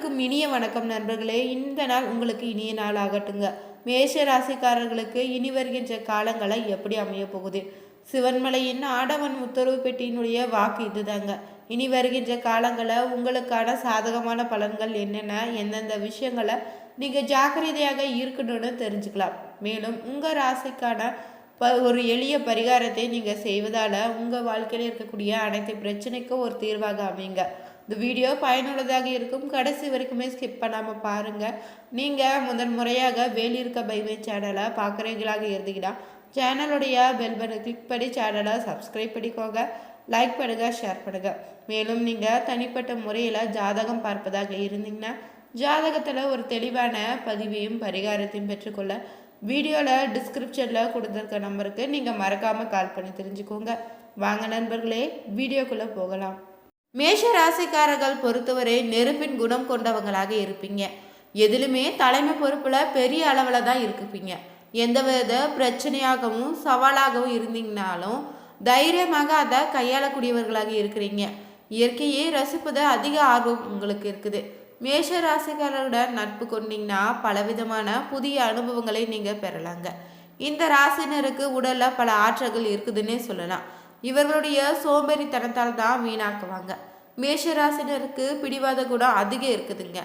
அனைவருக்கும் இனிய வணக்கம் நண்பர்களே. இந்த நாள் உங்களுக்கு இனிய நாள் ஆகட்டுங்க. மேஷ ராசிக்காரர்களுக்கு இனி வருகின்ற காலங்களை எப்படி அமைய போகுது? சிவன்மலையின் ஆடவன் உத்தரவு பெட்டியினுடைய வாக்கு இதுதாங்க. இனி வருகின்ற காலங்களை உங்களுக்கான சாதகமான பலன்கள் என்னென்ன, எந்தெந்த விஷயங்களை நீங்கள் ஜாக்கிரதையாக இருக்கணும்னு தெரிஞ்சுக்கலாம். மேலும் உங்கள் ராசிக்கான ஒரு எளிய பரிகாரத்தை நீங்கள் செய்வதால் உங்கள் வாழ்க்கையில் இருக்கக்கூடிய அனைத்து பிரச்சனைக்கும் ஒரு தீர்வாக அமைங்க. இந்த வீடியோ பயனுள்ளதாக இருக்கும். கடைசி வரைக்குமே ஸ்கிப் பண்ணாமல் பாருங்கள். நீங்கள் முதல் முறையாக வேலியிருக்க பைமை சேனலை பார்க்குறீங்களாக இருந்தீங்கன்னா சேனலுடைய பெல் பட்டனை கிளிக் பண்ணி சேனலை சப்ஸ்கிரைப் பண்ணிக்கோங்க. லைக் பண்ணுங்கள், ஷேர் பண்ணுங்கள். மேலும் நீங்கள் தனிப்பட்ட முறையில் ஜாதகம் பார்ப்பதாக இருந்தீங்கன்னா ஜாதகத்தில் ஒரு தெளிவான பதிவையும் பரிகாரத்தையும் பெற்றுக்கொள்ள வீடியோவில் டிஸ்கிரிப்ஷனில் கொடுத்துருக்க நம்பருக்கு நீங்கள் மறக்காமல் கால் பண்ணி தெரிஞ்சுக்கோங்க. வாங்க நண்பர்களே, வீடியோக்குள்ளே போகலாம். மேஷ ராசிக்காரர்கள் பொறுத்தவரை நெருப்பின் குணம் கொண்டவங்களாக இருப்பீங்க. எதிலுமே தலைமை பொறுப்பில் பெரிய அளவில் தான் இருக்குப்பீங்க. எந்தவித பிரச்சனையாகவும் சவாலாகவும் இருந்தீங்கனாலும் தைரியமாக அதை கையாளக்கூடியவர்களாக இருக்கிறீங்க. இயற்கையை ரசிப்பது அதிக ஆர்வம் உங்களுக்கு இருக்குது. மேஷ ராசிக்காரருடன் நட்பு கொண்டீங்கன்னா பலவிதமான புதிய அனுபவங்களை நீங்கள் பெறலாங்க. இந்த ராசினருக்கு உடலில் பல ஆற்றல்கள் இருக்குதுன்னே சொல்லலாம். இவர்களுடைய சோம்பேறித்தனத்தால் தான் வீணாக்குவாங்க. மேஷராசினருக்கு பிடிவாத குணம் அதிகம் இருக்குதுங்க.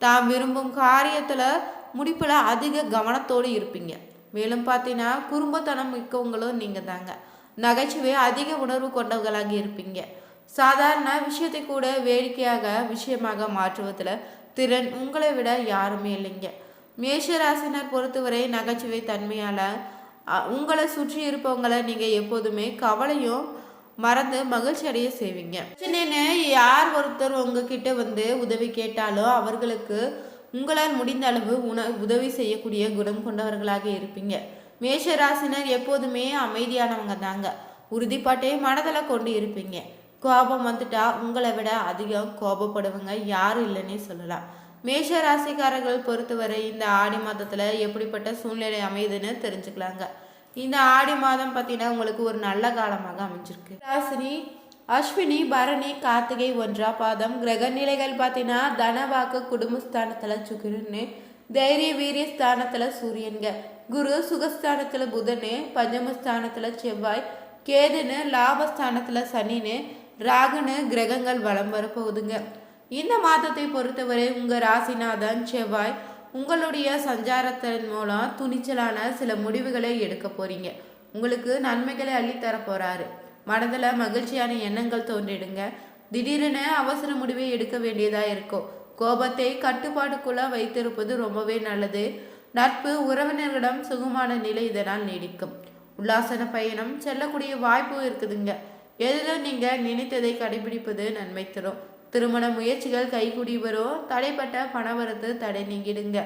தாம் விரும்பும் காரியத்தில் முடிப்பில் அதிக கவனத்தோடு இருப்பீங்க. மேலும் பார்த்தீங்கன்னா குறும்பத்தனம் மிக்கவங்களும் நீங்கள் தாங்க. நகைச்சுவை அதிக உணர்வு கொண்டவர்களாக இருப்பீங்க. சாதாரண விஷயத்தை கூட வேடிக்கையாக விஷயமாக மாற்றுவதில் திறன் உங்களை விட யாருமே இல்லைங்க. மேஷராசினர் பொறுத்தவரை நகைச்சுவை தன்மையால் உங்களை சுற்றி இருப்பவங்களை நீங்கள் எப்போதுமே கவலையும் மறந்து மகிழ்ச்சி அடைய செய்வீங்க. பிரச்சனைன்னு யார் ஒருத்தர் உங்ககிட்ட உதவி கேட்டாலோ அவர்களுக்கு உங்களால் முடிந்த அளவு உதவி செய்யக்கூடிய குணம் கொண்டவர்களாக இருப்பீங்க. மேஷராசினர் எப்போதுமே அமைதியானவங்க தாங்க. உறுதிப்பாட்டை மனதில் கொண்டு இருப்பீங்க. கோபம் வந்துட்டா உங்களை விட அதிகம் கோபப்படுவங்க யாரும் இல்லைன்னே சொல்லலாம். மேஷ ராசிக்காரர்கள் பொறுத்தவரை இந்த ஆடி மாதத்தில் எப்படிப்பட்ட சூழ்நிலை அமையுதுன்னு தெரிஞ்சுக்கலாங்க. இந்த ஆடி மாதம் பார்த்தீங்கன்னா உங்களுக்கு ஒரு நல்ல காலமாக அமைஞ்சிருக்கு. ராசினி, அஸ்வினி, பரணி, கார்த்திகை, ஒன்றா பாதம் கிரக நிலைகள் பார்த்தீங்கன்னா தனவாக்கு குடும்பஸ்தானத்தில் சுக்கிரன்னு, தைரிய வீரிய ஸ்தானத்தில் சூரியன்க, குரு சுகஸ்தானத்தில் புதனு, பஞ்சமஸ்தானத்தில் செவ்வாய், கேதுன்னு, லாபஸ்தானத்தில் சனின்னு, ராகுன்னு கிரகங்கள் வலம் வரப்போகுதுங்க. இந்த மாதத்தை பொறுத்தவரை உங்கள் ராசிநாதன் செவ்வாய் உங்களுடைய சஞ்சாரத்தின் மூலம் துணிச்சலான சில முடிவுகளை எடுக்க போறீங்க. உங்களுக்கு நன்மைகளை அள்ளித்தர போறாரு. மனதில் மகிழ்ச்சியான எண்ணங்கள் தோன்றிடுங்க. திடீரென அவசர முடிவை எடுக்க வேண்டியதா இருக்கும். கோபத்தை கட்டுப்பாட்டுக்குள்ள வைத்திருப்பது ரொம்பவே நல்லது. நட்பு உறவினர்களிடம் சுகமான நிலை இதனால் நீடிக்கும். உல்லாசன பயணம் செல்லக்கூடிய வாய்ப்பு இருக்குதுங்க. எதிலும் நீங்க நினைத்ததை கடைபிடிப்பது நன்மை தரும். திருமண முயற்சிகள் கைகூடி வரும். தடைப்பட்ட பணவரத்து தடை நீங்கிடுங்க.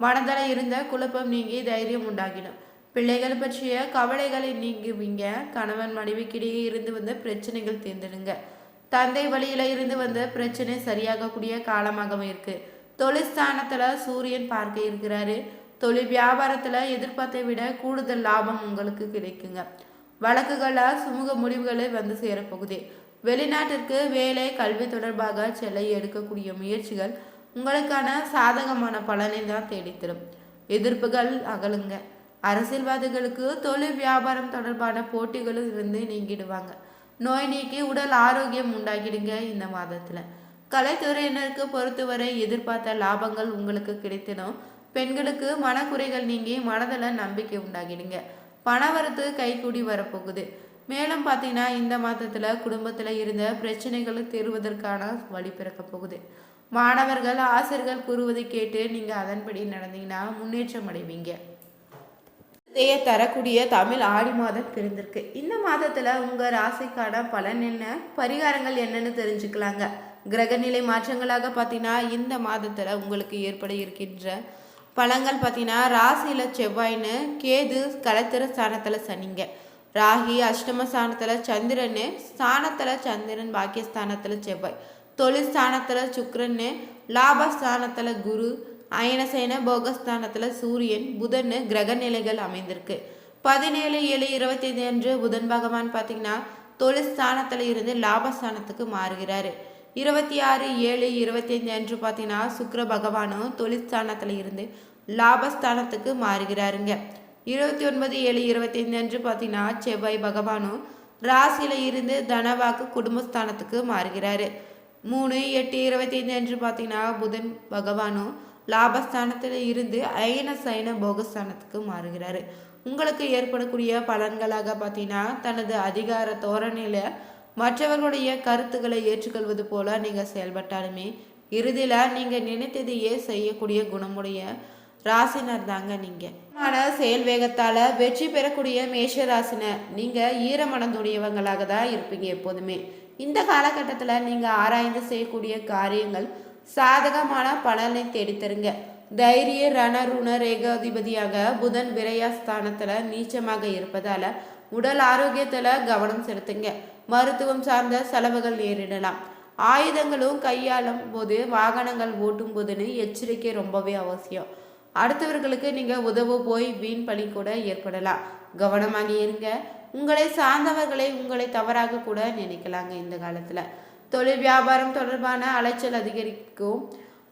மனதள இருந்த குழப்பம் நீங்கி தைரியம் உண்டாகிடும். பிள்ளைகள் பற்றிய கவலைகளை நீங்குவீங்க. கணவன் மனைவிக்கிடையே இருந்து பிரச்சனைகள் தீர்ந்துடுங்க. தந்தை வழியில இருந்து பிரச்சனை சரியாகக்கூடிய காலமாகவும் இருக்கு. தொழிற்ஸ்தானத்துல சூரியன் பார்க்க இருக்கிறாரு. தொழில் வியாபாரத்துல எதிர்பார்த்தை விட கூடுதல் லாபம் உங்களுக்கு கிடைக்குங்க. வழக்குகள சுமூக முடிவுகளை சேரப்போகுது. வெளிநாட்டிற்கு வேலை கல்வி தொடர்பாக செல்ல எடுக்கக்கூடிய முயற்சிகள் உங்களுக்கான சாதகமான பலனை தான் தேடித்தரும். எதிர்ப்புகள் அகலுங்க. அரசியல்வாதிகளுக்கு தொழில் வியாபாரம் தொடர்பான போட்டிகளும் இருந்து நீங்கிடுவாங்க. நோய் நீக்கி உடல் ஆரோக்கியம் உண்டாகிடுங்க. இந்த மாதத்துல கலைத்துறையினருக்கு பொறுத்தவரை எதிர்பார்த்த லாபங்கள் உங்களுக்கு கிடைத்திடும். பெண்களுக்கு மனக்குறைகள் நீங்கி மனதில் நம்பிக்கை உண்டாகிடுங்க. பணவரத்து கைகூடி வரப்போகுது. மேலும் பார்த்தீங்கன்னா இந்த மாதத்தில் குடும்பத்தில் இருந்த பிரச்சனைகளை தீர்வதற்கான வழி பிறக்க போகுது. மாணவர்கள் ஆசிரியர்கள் கூறுவதை கேட்டு நீங்கள் அதன்படி நடந்தீங்கன்னா முன்னேற்றம் அடைவீங்க. தரக்கூடிய தமிழ் ஆடி மாதம் பிறந்திருக்கு. இந்த மாதத்தில் உங்கள் ராசிக்கான பலன் என்ன, பரிகாரங்கள் என்னன்னு தெரிஞ்சுக்கலாங்க. கிரகநிலை மாற்றங்களாக பார்த்தீங்கன்னா இந்த மாதத்தில் உங்களுக்கு ஏற்பட இருக்கின்ற பலன்கள் பார்த்தீங்கன்னா ராசியில் செவ்வாயின்னு, கேது கலத்திர ஸ்தானத்தில் சனிங்க, ராகி அஷ்டம ஸ்தானத்தில் சந்திரன், ஸ்தானத்தில் சந்திரன், பாக்கியஸ்தானத்தில் செவ்வாய், தொழில் ஸ்தானத்தில் சுக்கிரன்னு, லாபஸ்தானத்தில் குரு, அயனசேன போகஸ்தானத்தில் சூரியன், புதன் கிரக நிலைகள் அமைந்திருக்கு. 17/7/25 அன்று புதன் பகவான் பார்த்தீங்கன்னா தொழில் ஸ்தானத்தில் இருந்து லாபஸ்தானத்துக்கு மாறுகிறாரு. 26/7/25 அன்று பார்த்தீங்கன்னா சுக்கிர பகவானும் தொழிற்ஸ்தானத்தில் இருந்து லாபஸ்தானத்துக்கு மாறுகிறாருங்க. 29/7/25 அன்று பார்த்தீங்கன்னா செவ்வாய் பகவானும் ராசியில இருந்து தனவாக்கு குடும்பஸ்தானத்துக்கு மாறுகிறாரு. 3/8/25 அன்று பார்த்தீங்கன்னா புதன் பகவானும் லாபஸ்தானத்தில் இருந்து அயன சயன போகஸ்தானத்துக்கு மாறுகிறாரு. உங்களுக்கு ஏற்படக்கூடிய பலன்களாக பார்த்தீங்கன்னா தனது அதிகார தோரணையில மற்றவர்களுடைய கருத்துக்களை ஏற்றுக்கொள்வது போல நீங்கள் செயல்பட்டாலுமே இறுதியில் நீங்கள் நினைத்ததையே செய்யக்கூடிய குணமுடைய ராசினர் தாங்க நீங்கள். செயல் வேகத்தால் வெற்றி பெறக்கூடிய மேஷ ராசினர் நீங்கள் ஈரமனதுடையவங்களாக தான் இருப்பீங்க எப்போதுமே. இந்த காலகட்டத்தில் நீங்கள் ஆராய்ந்து செய்யக்கூடிய காரியங்கள் சாதகமான பலனை தேடித்தருங்க. தைரிய ரணருண ரேகாதிபதியாக புதன் விரயஸ்தானத்தில் நீச்சமாக இருப்பதால் உடல் ஆரோக்கியத்தில் கவனம் செலுத்துங்க. மருத்துவம் சார்ந்த செலவுகள் நேரிடலாம். ஆயுதங்களும் கையாளும் போது வாகனங்கள் ஓட்டும் போதுன்னு எச்சரிக்கை ரொம்பவே அவசியம். அடுத்தவர்களுக்கு நீங்கள் உதவ போய் வீண் பழி கூட ஏற்படலாம். கவனமாக இருங்க. உங்களை சார்ந்தவர்களை உங்களை தவறாக கூட நினைக்கலாங்க. இந்த காலத்தில் தொழில் வியாபாரம் தொடர்பான அலைச்சல் அதிகரிக்கும்.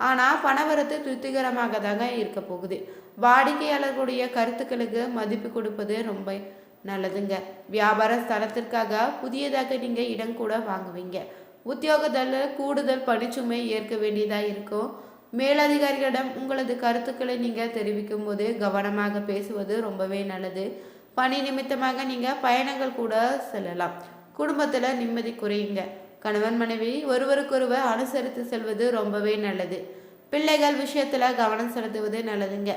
ஆனால் பணவரத்து திருப்திகரமாக தாங்க இருக்க போகுது. வாடிக்கையாளர்களுடைய கருத்துக்களுக்கு மதிப்பு கொடுப்பது ரொம்ப நல்லதுங்க. வியாபார ஸ்தலத்திற்காக புதியதாக நீங்கள் இடம் கூட வாங்குவீங்க. உத்தியோகத்தில் கூடுதல் பணிச்சுமை ஏற்க வேண்டியதாக இருக்கும். மேலதிகாரிகளிடம் உங்களது கருத்துக்களை நீங்கள் தெரிவிக்கும் போது கவனமாக பேசுவது ரொம்பவே நல்லது. பணி நிமித்தமாக நீங்கள் பயணங்கள் கூட செல்லலாம். குடும்பத்தில் நிம்மதி குறையுங்க. கணவன் மனைவி ஒருவருக்கொருவர் அனுசரித்து செல்வது ரொம்பவே நல்லது. பிள்ளைகள் விஷயத்தில் கவனம் செலுத்துவது நல்லதுங்க.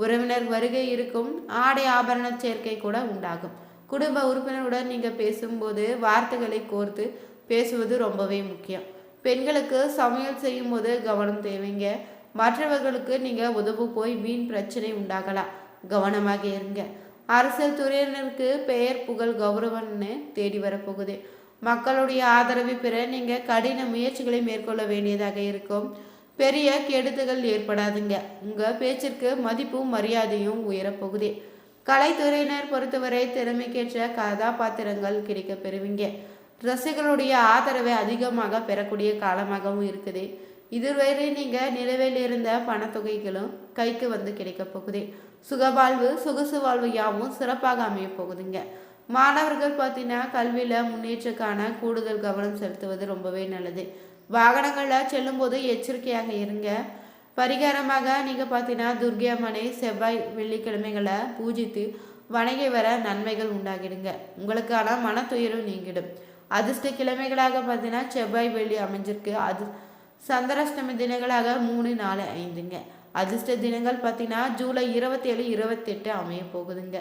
உறவினர் வருகை இருக்கும். ஆடை ஆபரண சேர்க்கை கூட உண்டாகும். குடும்ப உறுப்பினருடன் நீங்கள் பேசும்போது வார்த்தைகளை கோர்த்து பேசுவது ரொம்பவே முக்கியம். பெண்களுக்கு சமையல் செய்யும் போது கவனம் தேவைங்க. மற்றவர்களுக்கு நீங்கள் உதவு போய் வீண் பிரச்சனை உண்டாகலாம். கவனமாக இருங்க. அரசியல் துறையினருக்கு பெயர் புகழ் கௌரவம்னு தேடி வரப்போகுது. மக்களுடைய ஆதரவை பெற நீங்கள் கடின முயற்சிகளை மேற்கொள்ள வேண்டியதாக இருக்கும். பெரிய கெடுதல்கள் ஏற்படாதுங்க. உங்கள் பேச்சிற்கு மதிப்பும் மரியாதையும் உயரப்போகுது. கலைத்துறையினர் பொறுத்தவரை திறமைக்கேற்ற கதாபாத்திரங்கள் கிடைக்க பெறுவீங்க. ரசிகர்களுடைய ஆதரவை அதிகமாக பெறக்கூடிய காலமாகவும் இருக்குது. இதுவரை நீங்கள் நிலவில் இருந்த பணத்தொகைகளும் கைக்கு வந்து கிடைக்க போகுது. சுகவாழ்வு சொகுசு வாழ்வு யாவும் சிறப்பாக அமைய போகுதுங்க. மாணவர்கள் பார்த்தீங்கன்னா கல்வியில் முன்னேற்றக்கான கூடுதல் கவனம் செலுத்துவது ரொம்பவே நல்லது. வாகனங்களில் செல்லும்போது எச்சரிக்கையாக இருங்க. பரிகாரமாக நீங்கள் பார்த்தீங்கன்னா துர்கை அம்மனை செவ்வாய் வெள்ளிக்கிழமைகளை பூஜித்து வணங்கி வர நன்மைகள் உண்டாகிடுங்க. உங்களுக்கான மன துயரம் நீங்கிடும். அதிர்ஷ்ட கிழமைகளாக பார்த்தீங்கன்னா செவ்வாய் வெள்ளி அமைஞ்சிருக்கு. அது சந்திராஷ்டமி தினங்களாக 3, 4, 5ங்க. அதிர்ஷ்ட தினங்கள் பார்த்தீங்கன்னா ஜூலை 27, 28 அமைய போகுதுங்க.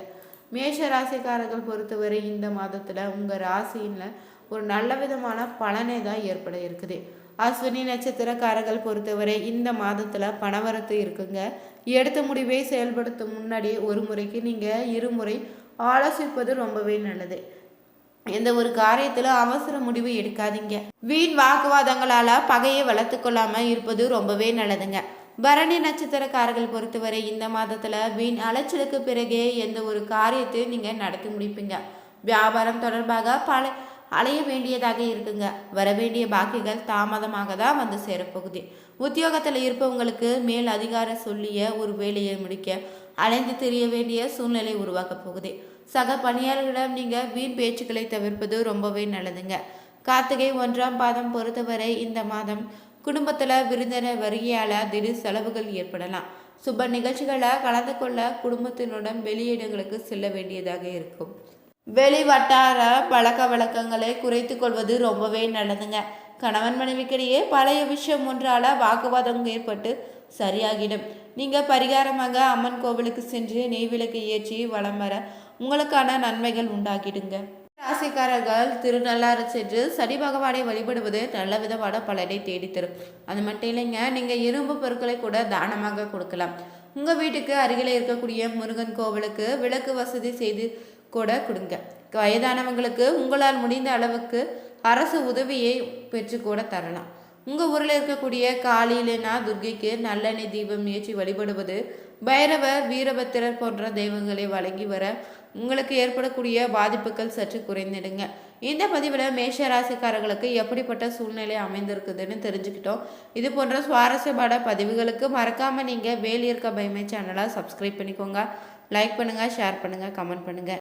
மேஷ ராசிக்காரர்கள் பொறுத்தவரை இந்த மாதத்தில் உங்கள் ராசியில் ஒரு நல்ல விதமான பலனை தான் ஏற்பட இருக்குது. அஸ்வினி நட்சத்திரக்காரர்கள் பொறுத்தவரை இந்த மாதத்தில் பணவரத்து இருக்குங்க. எடுத்த முடிவை செயல்படுத்தும் முன்னாடி ஒரு முறைக்கு நீங்கள் இருமுறை ஆலோசிப்பது ரொம்பவே நல்லது. எந்த ஒரு காரியத்தில் அவசர முடிவு எடுக்காதீங்க. வீண் வாக்குவாதங்களால் பகையை வளர்த்து கொள்ளாமல் இருப்பது ரொம்பவே நல்லதுங்க. பரணி நட்சத்திரக்காரர்கள் பொறுத்தவரை இந்த மாதத்தில் வீண் அலைச்சலுக்கு பிறகே எந்த ஒரு காரியத்தை நீங்கள் நடத்தி முடிப்பீங்க. வியாபாரம் தொடர்பாக பல அலைய வேண்டியதாக இருக்குங்க. வர வேண்டிய பாக்கிகள் தாமதமாக தான் வந்து சேரப்போகுது. உத்தியோகத்தில் இருப்பவங்களுக்கு மேல் அதிகார சொல்லிய ஒரு வேலையை முடிக்க அலைந்து தெரிய வேண்டிய சூழ்நிலை உருவாக்க போகுது. சக பணியாளர்களிடம் நீங்கள் வீண் பேச்சுக்களை தவிர்ப்பது ரொம்பவே நல்லதுங்க. கார்த்திகை 1ஆம் பாதம் பொறுத்தவரை இந்த மாதம் குடும்பத்தில் விருந்தினர் வருகையால் திடீர் செலவுகள் ஏற்படலாம். சுப நிகழ்ச்சிகளை கலந்து கொள்ள குடும்பத்தினுடன் வெளியிடங்களுக்கு செல்ல வேண்டியதாக இருக்கும். வெளி வட்டார பழக்க வழக்கங்களை குறைத்து கொள்வது ரொம்பவே நல்லதுங்க. கணவன் மனைவிக்கிடையே பழைய விஷயம் ஒன்றால் வாக்குவாதம் ஏற்பட்டு சரியாகிடும். நீங்கள் பரிகாரமாக அம்மன் கோவிலுக்கு சென்று நெய்விளக்கு ஏற்றி வலம் வர உங்களுக்கான நன்மைகள் உண்டாகிடுங்க. ராசிக்காரர்கள் திருநள்ளாறு சென்று சனி பகவானை வழிபடுவது நல்ல விதமான பலனை தேடித்தரும். அது மட்டும் இல்லைங்க, நீங்கள் இரும்பு பொருட்களை கூட தானமாக கொடுக்கலாம். உங்கள் வீட்டுக்கு அருகில் இருக்கக்கூடிய முருகன் கோவிலுக்கு விளக்கு வசதி செய்து கூட கொடுங்க. வயதானவங்களுக்கு உங்களால் முடிந்த அளவுக்கு அரசு உதவியை பெற்று கூட தரலாம். உங்கள் ஊரில் இருக்கக்கூடிய காளியிலனா துர்கைக்கு நல்லெண்ணெய் தீபம் ஏற்றி வழிபடுவது, பைரவர் வீரபத்திரர் போன்ற தெய்வங்களை வழங்கி வர உங்களுக்கு ஏற்படக்கூடிய பாதிப்புகள் சற்று குறைந்திடுங்க. இந்த பதிவில் மேஷ ராசிக்காரர்களுக்கு எப்படிப்பட்ட சூழ்நிலை அமைந்திருக்குதுன்னு தெரிஞ்சுக்கிட்டோம். இது போன்ற சுவாரஸ்யமான பதிவுகளுக்கு மறக்காமல் நீங்கள் வேலியிருக்க பயமே சேனலை சப்ஸ்கிரைப் பண்ணிக்கோங்க. லைக் பண்ணுங்கள், ஷேர் பண்ணுங்கள், கமெண்ட் பண்ணுங்கள்.